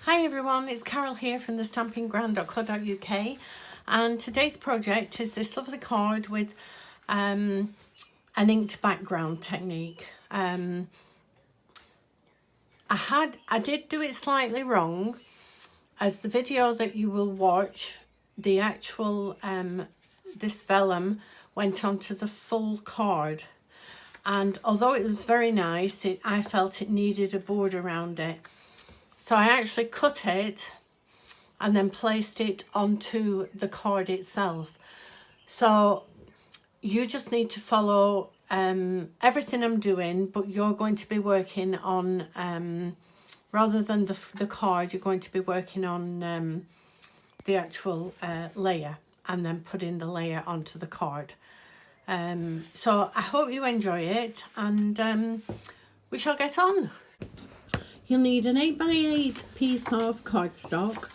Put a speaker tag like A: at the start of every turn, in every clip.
A: Hi everyone, it's Carol here from the Stampingground.co.uk, and today's project is this lovely card with an inked background technique. I did do it slightly wrong, as the video that you will watch, the actual this vellum went onto the full card, and although it was very nice, I felt it needed a border around it. So I actually cut it and then placed it onto the card itself. So you just need to follow everything I'm doing, but you're going to be working on, rather than the card, you're going to be working on the actual layer, and then putting the layer onto the card. So I hope you enjoy it, and we shall get on. You'll need an 8x8 piece of cardstock,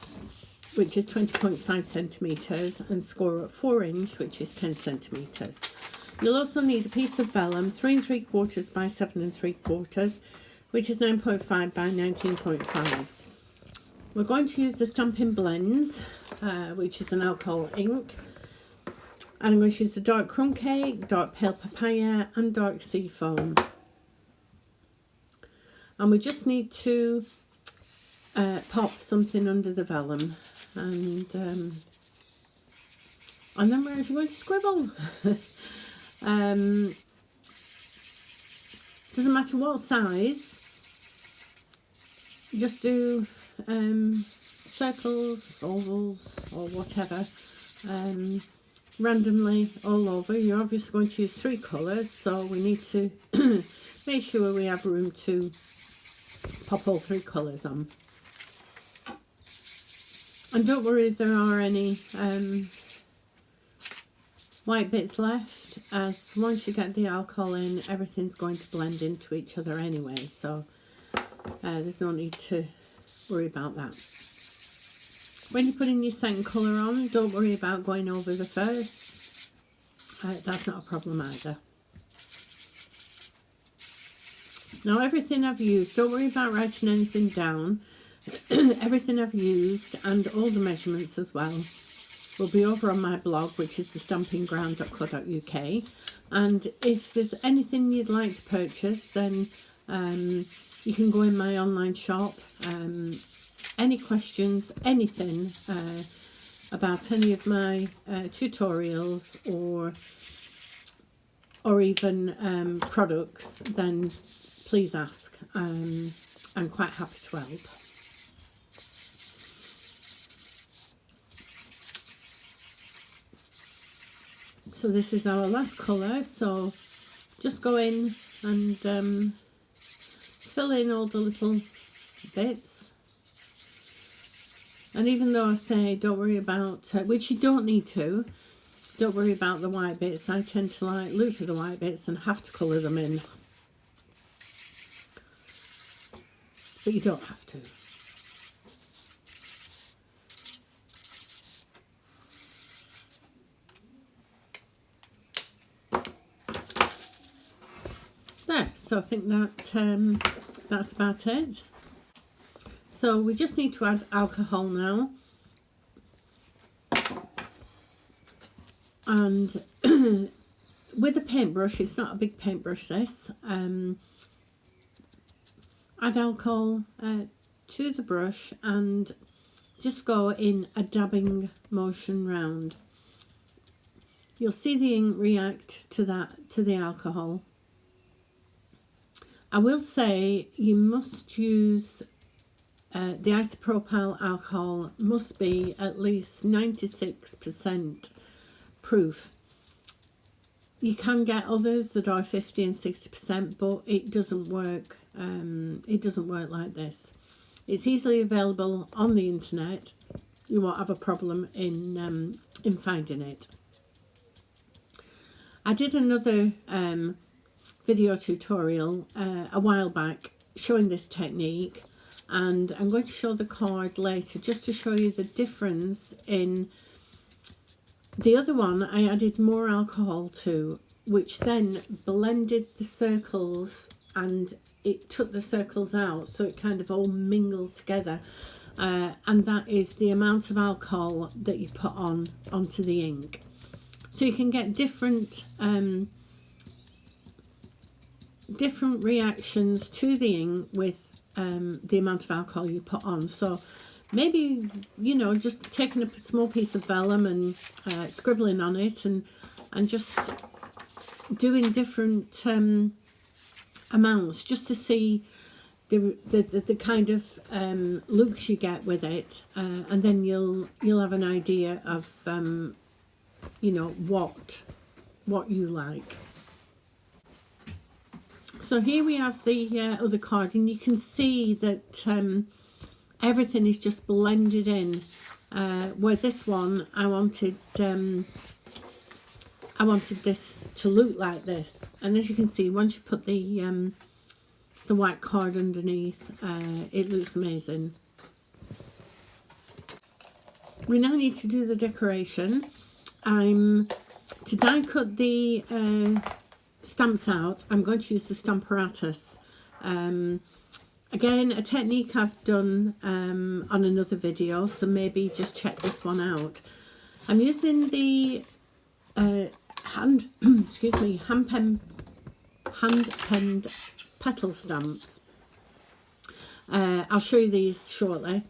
A: which is 20.5 centimetres, and score at 4 inch, which is 10 centimetres. You'll also need a piece of vellum, 3 3/4 by 7 3/4, which is 9.5 by 19.5. We're going to use the Stampin' Blends, which is an alcohol ink. And I'm going to use the dark crumb cake, dark pale papaya, and dark sea foam. And we just need to pop something under the vellum, and then we're going to scribble. Doesn't matter what size, just do circles, ovals, or whatever, randomly all over. You're obviously going to use 3 colours, so we need to make sure we have room to pop all 3 colours on. And don't worry if there are any white bits left, as once you get the alcohol in, everything's going to blend into each other anyway, so there's no need to worry about that. When you're putting your second colour on, don't worry about going over the first. That's not a problem either. Now everything I've used, don't worry about writing anything down. Everything I've used, and all the measurements as well, will be over on my blog, which is the Stampingground.co.uk. And if there's anything you'd like to purchase, then you can go in my online shop. Any questions, anything about any of my tutorials or even products, then please ask. I'm quite happy to help. So this is our last colour, so just go in and fill in all the little bits. And even though I say don't worry about, which you don't need to, don't worry about the white bits, I tend to like look for the white bits and have to colour them in. But you don't have to. There, so I think that that's about it. So we just need to add alcohol now. And with a paintbrush, it's not a big paintbrush this, add alcohol to the brush and just go in a dabbing motion round. You'll see the ink react to the alcohol. I will say you must use the isopropyl alcohol must be at least 96% proof. You can get others that are 50 and 60%, but it doesn't work. It doesn't work like this. It's easily available on the internet. You won't have a problem in finding it. I did another video tutorial a while back showing this technique, and I'm going to show the card later just to show you the difference in the other one. I added more alcohol to, which then blended the circles, and it took the circles out, so it kind of all mingled together. and that is the amount of alcohol that you put onto the ink. So you can get different different reactions to the ink with the amount of alcohol you put on. So maybe, you know, just taking a small piece of vellum and scribbling on it, and just doing different amounts, just to see the kind of looks you get with it, and then you'll have an idea of you know, what you like. So here we have the other card, and you can see that everything is just blended in. Where this one, I wanted this to look like this, and as you can see, once you put the white card underneath, it looks amazing. We now need to do the decoration. To die cut the stamps out, I'm going to use the Stamparatus. Again, a technique I've done on another video, so maybe just check this one out. I'm using the hand penned petal stamps. I'll show you these shortly.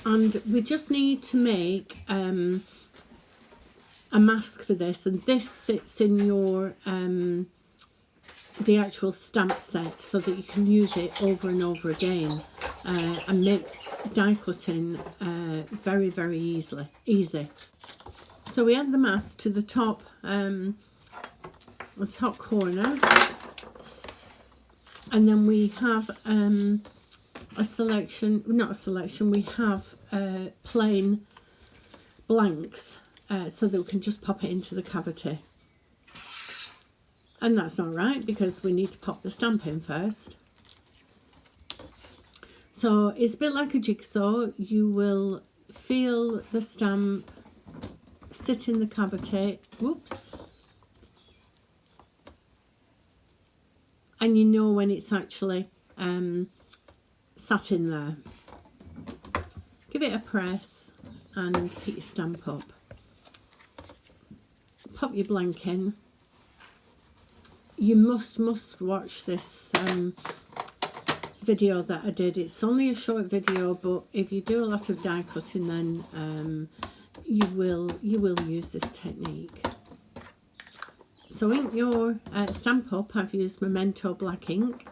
A: And we just need to make a mask for this, and this sits in your the actual stamp set, so that you can use it over and over again, and makes die cutting very, very easy. So we add the mask to the top corner, and then we have we have plain blanks, so that we can just pop it into the cavity. And that's not right, because we need to pop the stamp in first. So it's a bit like a jigsaw. You will feel the stamp sit in the cavity. Whoops. And you know when it's actually sat in there. Give it a press and pick your stamp up. Pop your blank in. You must watch this video that I did. It's only a short video, but if you do a lot of die cutting, then you will use this technique. So ink your stamp up. I've used Memento black ink.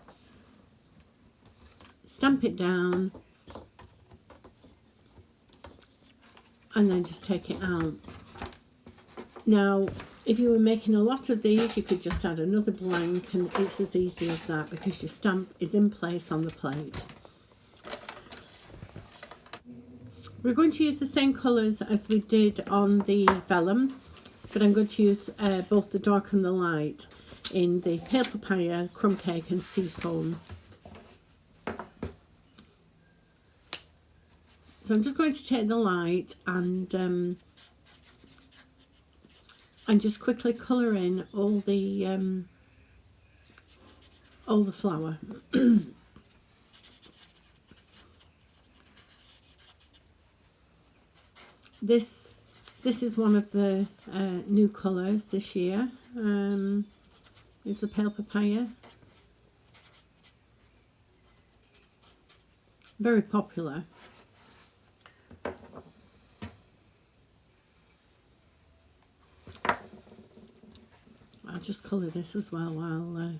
A: Stamp it down, and then just take it out. Now, if you were making a lot of these, you could just add another blank, and it's as easy as that, because your stamp is in place on the plate. We're going to use the same colours as we did on the vellum, but I'm going to use both the dark and the light in the pale papaya, crumb cake and seafoam. So I'm just going to take the light and just quickly colour in all the flower. This is one of the new colours this year. Is the pale papaya. Very popular. I'll just colour this as well while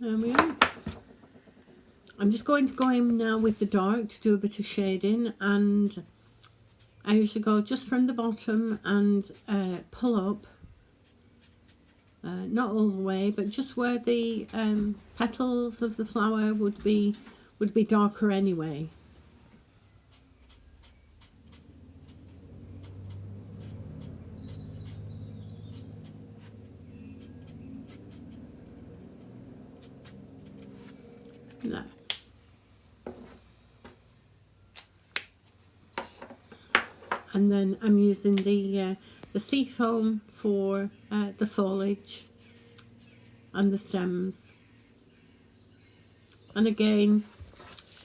A: there we are. I'm just going to go in now with the dark to do a bit of shading, and I usually go just from the bottom and pull up. Not all the way, but just where the petals of the flower would be darker anyway. No. And then I'm using the sea foam for the foliage and the stems. And again,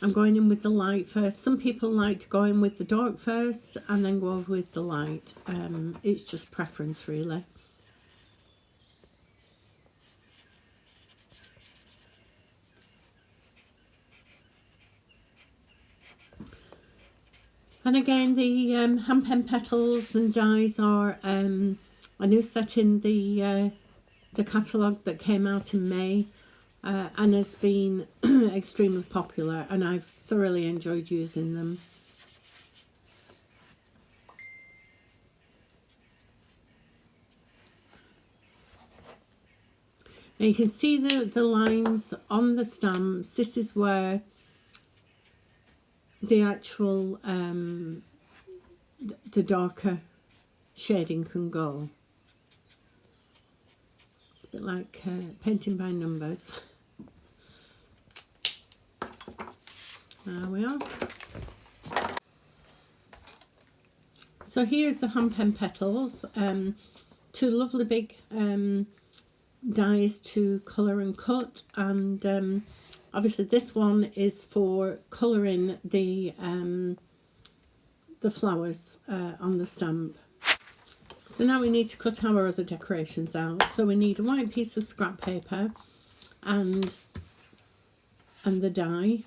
A: I'm going in with the light first. Some people like to go in with the dark first and then go over with the light. It's just preference really. And again, the hand pen petals and dies are a new set in the catalogue that came out in May, and has been extremely popular, and I've thoroughly enjoyed using them. Now you can see the lines on the stamps. This is where the actual the darker shading can go. It's a bit like painting by numbers. There we are. So here's the hand pen petals. Two lovely big dies to colour and cut, and obviously this one is for colouring the flowers on the stamp. So now we need to cut our other decorations out. So we need a white piece of scrap paper and the die.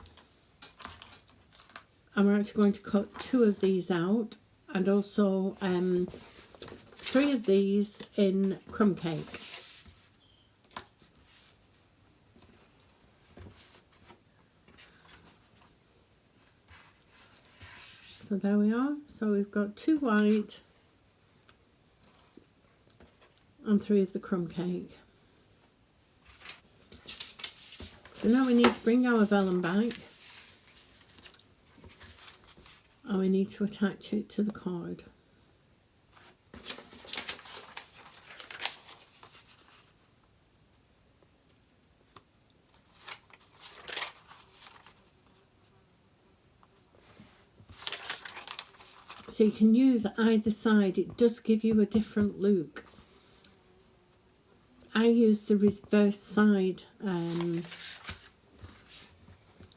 A: And we're actually going to cut 2 of these out, and also 3 of these in crumb cake. So there we are. So we've got 2 white and 3 of the crumb cake. So now we need to bring our vellum back, and we need to attach it to the card. So you can use either side, it does give you a different look. I use the reverse side,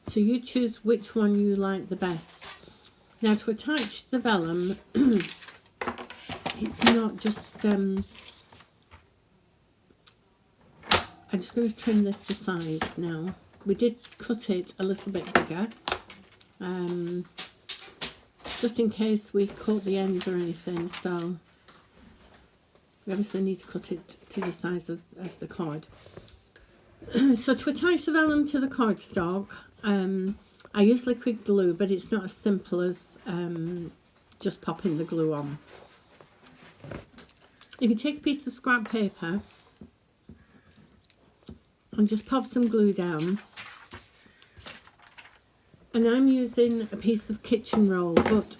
A: so you choose which one you like the best. Now to attach the vellum, it's not just, I'm just going to trim this to size now. We did cut it a little bit bigger, just in case we cut the ends or anything, so we obviously need to cut it to the size of the card. So to attach the vellum to the cardstock, I use liquid glue, but it's not as simple as just popping the glue on. If you take a piece of scrap paper and just pop some glue down, and I'm using a piece of kitchen roll, but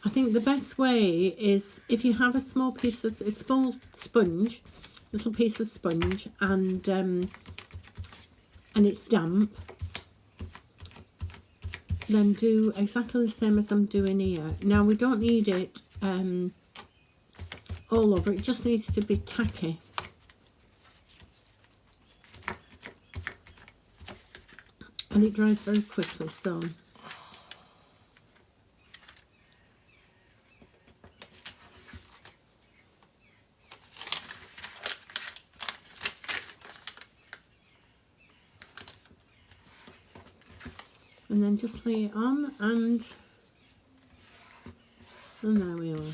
A: I think the best way is if you have a small sponge, little piece of sponge, and it's damp, then do exactly the same as I'm doing here. Now we don't need it all over, it just needs to be tacky. And it dries very quickly, so and then just lay it on, and there we are.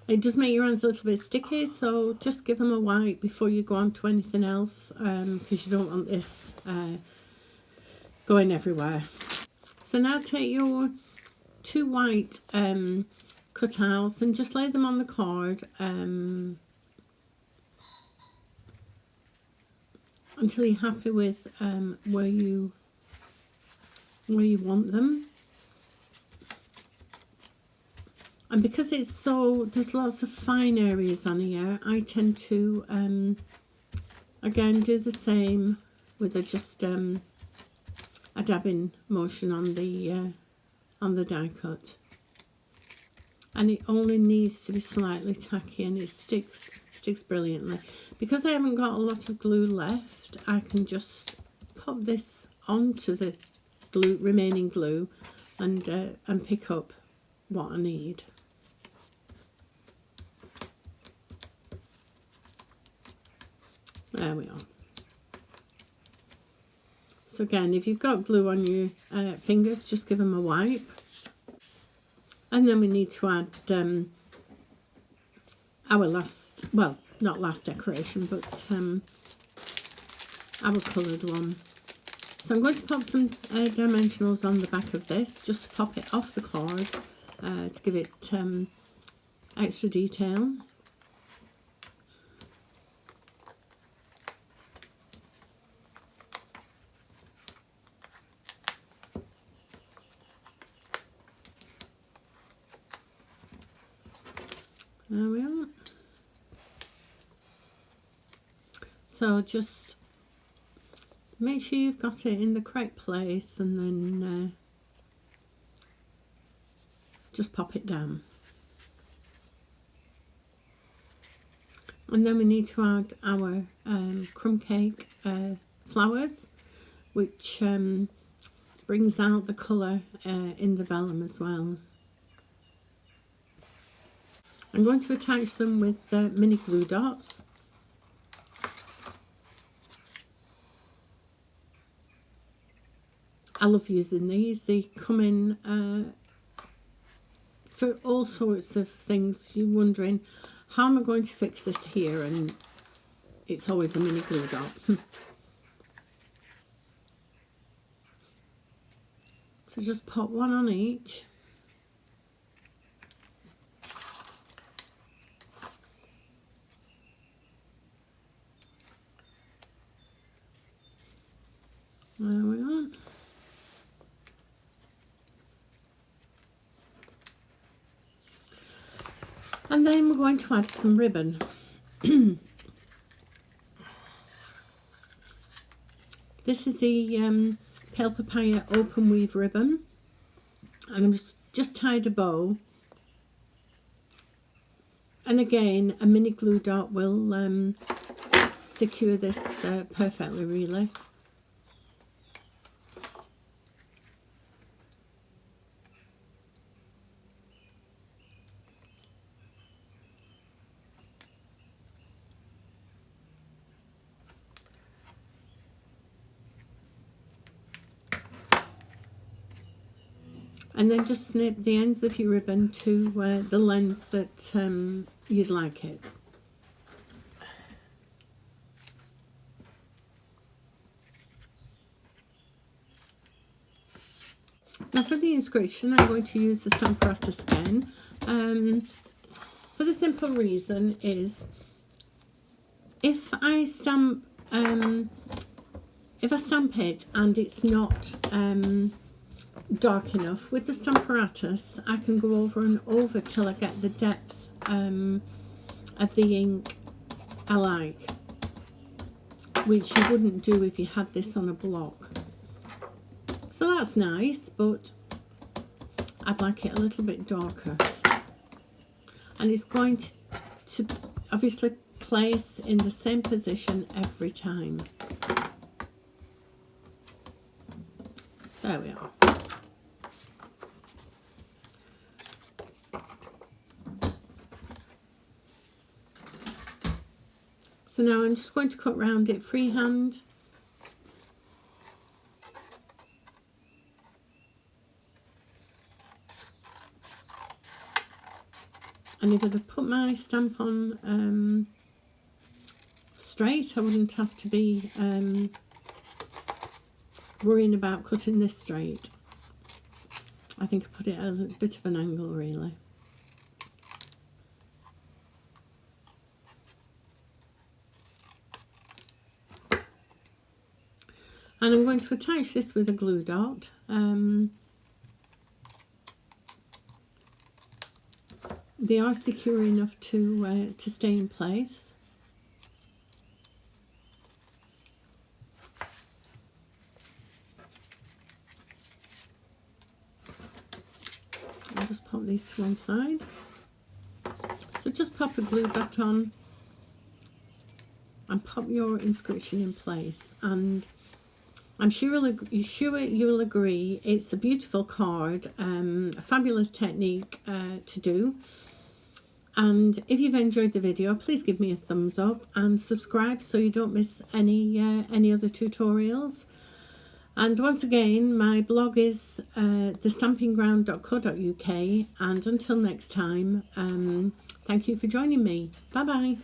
A: It does make your hands a little bit sticky, so just give them a wipe before you go on to anything else, because you don't want this going everywhere. So now take your 2 white cutouts and just lay them on the card until you're happy with where you want them. And because it's there's lots of fine areas on here, I tend to again do the same with just a dabbing motion on the on the die cut. And it only needs to be slightly tacky, and it sticks brilliantly. Because I haven't got a lot of glue left, I can just pop this onto the remaining glue and pick up what I need. There we are. So again, if you've got glue on your fingers, just give them a wipe. And then we need to add our last, well, not last decoration, but our coloured one. So I'm going to pop some dimensionals on the back of this, just pop it off the card to give it extra detail. There we are. So just make sure you've got it in the correct place, and then just pop it down. And then we need to add our crumb cake flowers, which brings out the colour in the vellum as well. I'm going to attach them with mini glue dots. I love using these. They come in for all sorts of things. You're wondering, how am I going to fix this here? And it's always a mini glue dot. So just pop one on each. There we are. And then we're going to add some ribbon. This is the Pale Papaya open weave ribbon, and I'm just tied a bow. And again, a mini glue dot will secure this perfectly, really. And then just snip the ends of your ribbon to the length that you'd like it. Now for the inscription, I'm going to use the Stampinup again. For the simple reason is, if I stamp it and it's not dark enough, with the Stampinup I can go over and over till I get the depth of the ink I like, which you wouldn't do if you had this on a block. So that's nice, but I'd like it a little bit darker. And it's going to obviously place in the same position every time. There we are. So now I'm just going to cut round it freehand. And if I'd put my stamp on straight, I wouldn't have to be worrying about cutting this straight. I think I put it at a bit of an angle, really. And I'm going to attach this with a glue dot. They are secure enough to stay in place. just pop these to one side. So just pop a glue dot on and pop your inscription in place, and I'm sure you'll agree it's a beautiful card, a fabulous technique to do. And if you've enjoyed the video, please give me a thumbs up and subscribe so you don't miss any other tutorials. And once again, my blog is thestampingground.co.uk, and until next time, thank you for joining me. Bye bye.